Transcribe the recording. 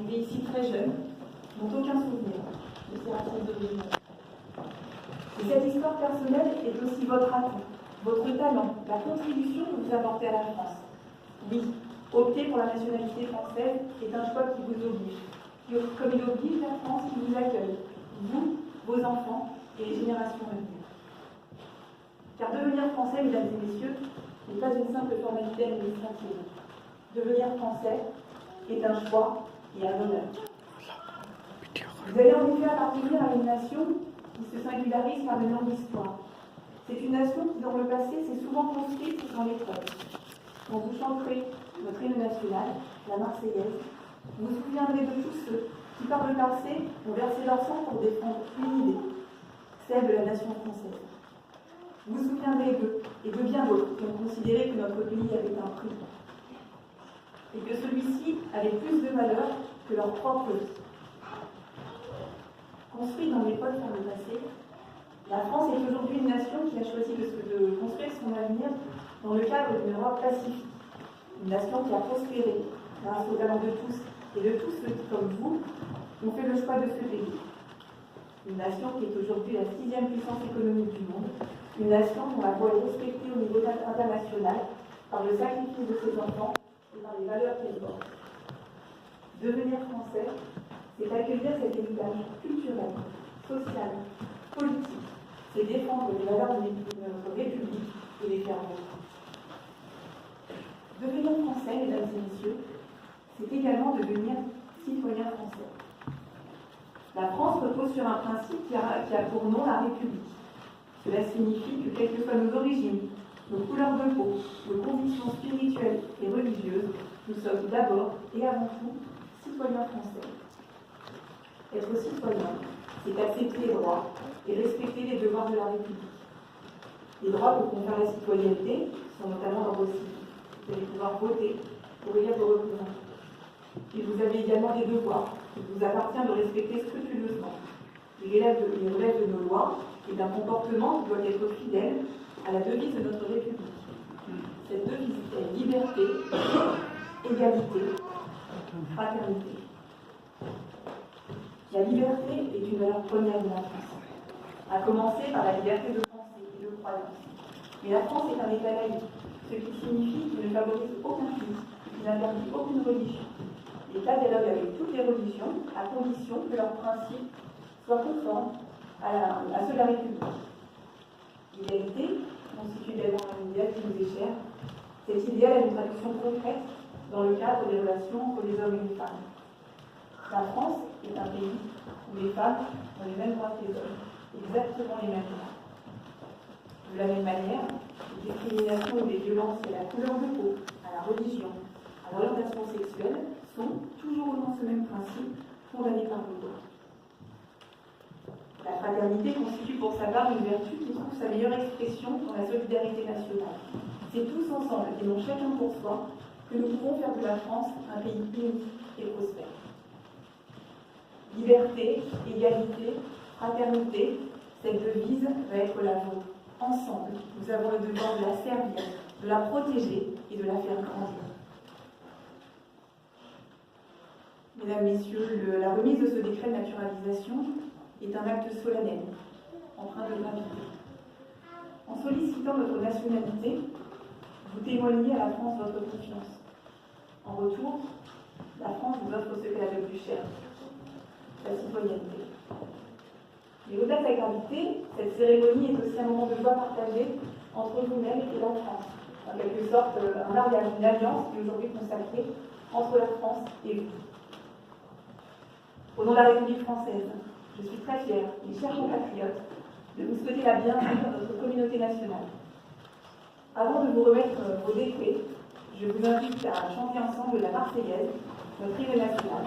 arrivés ici très jeunes, n'ont aucun souvenir de ces racines d'origine. Et cette histoire personnelle est aussi votre atout, votre talent, la contribution que vous apportez à la France. Oui, opter pour la nationalité française est un choix qui vous oblige, comme il oblige la France qui vous accueille, vous, vos enfants et les générations à venir. Car devenir français, mesdames et messieurs, n'est pas une simple formalité administrative. Devenir français est un choix et un honneur. Vous allez en effet appartenir à une nation qui se singularise par une longue histoire. C'est une nation qui, dans le passé, s'est souvent construite dans l'épreuve. Quand vous chanterez notre hymne national, la Marseillaise, vous vous souviendrez de tous ceux qui, par le passé, ont versé leur sang pour défendre une idée, celle de la nation française. Vous vous souviendrez d'eux et de bien d'autres qui ont considéré que notre pays avait un prix et que celui-ci avait plus de valeur que leur propre vie. Construite dans l'époque par le passé, la France est aujourd'hui une nation qui a choisi de construire son avenir dans le cadre d'une Europe pacifique. Une nation qui a prospéré grâce au talent de tous et de tous ceux qui, comme vous, ont fait le choix de ce pays. Une nation qui est aujourd'hui la 6e puissance économique du monde. Une nation dont la voix est respectée au niveau international par le sacrifice de ses enfants et par les valeurs qu'elle porte. Devenir français, c'est accueillir cet héritage culturel, social, politique. C'est défendre les valeurs de notre République et les faire vôtres. Devenir français, mesdames et messieurs, c'est également devenir citoyen français. La France repose sur un principe qui a pour nom la République. Cela signifie que, quelles que soient nos origines, nos couleurs de peau, nos convictions spirituelles et religieuses, nous sommes d'abord et avant tout citoyens français. Être citoyen, c'est accepter les droits et respecter les devoirs de la République. Les droits que confère la citoyenneté sont notamment d'ordre civique. Vous allez pouvoir voter pour élire vos représentants. Et vous avez également des devoirs qu'il vous appartient de respecter scrupuleusement. Il relève de nos lois et d'un comportement qui doit être fidèle à la devise de notre République. Cette devise est liberté, égalité, fraternité. La liberté est une valeur première de la France, à commencer par la liberté de pensée et de croyance. Mais la France est un État laïque, ce qui signifie qu'il ne favorise aucun culte, qu'il n'interdit aucune religion. L'État dialogue avec toutes les religions, à condition que leurs principes soient conformes à ceux de la République. L'égalité constitue également un idéal qui nous est cher. Cet idéal a une traduction concrète dans le cadre des relations entre les hommes et les femmes. La France est un pays où les femmes ont les mêmes droits que les hommes, exactement les mêmes droits. De la même manière, les discriminations ou les violences à la couleur de peau, à la religion, à l'orientation sexuelle sont, toujours au nom de ce même principe, condamnées par le droit. La fraternité constitue pour sa part une vertu qui trouve sa meilleure expression dans la solidarité nationale. C'est tous ensemble, et non chacun pour soi, que nous pouvons faire de la France un pays uni et prospère. Liberté, égalité, fraternité, cette devise va être la vôtre. Ensemble, nous avons le devoir de la servir, de la protéger et de la faire grandir. Mesdames, Messieurs, la remise de ce décret de naturalisation est un acte solennel, empreint de gravité. En sollicitant notre nationalité, vous témoignez à la France votre confiance. En retour, la France vous offre ce qu'elle a de plus cher, la citoyenneté. Mais au-delà de sa gravité, cette cérémonie est aussi un moment de joie partagé entre vous-même et la France. En quelque sorte, un mariage, une alliance qui est aujourd'hui consacrée entre la France et vous. Au nom de la République française, je suis très fière, mes chers compatriotes, de vous souhaiter la bienvenue dans notre communauté nationale. Avant de vous remettre vos décrets, je vous invite à chanter ensemble la Marseillaise, notre hymne national.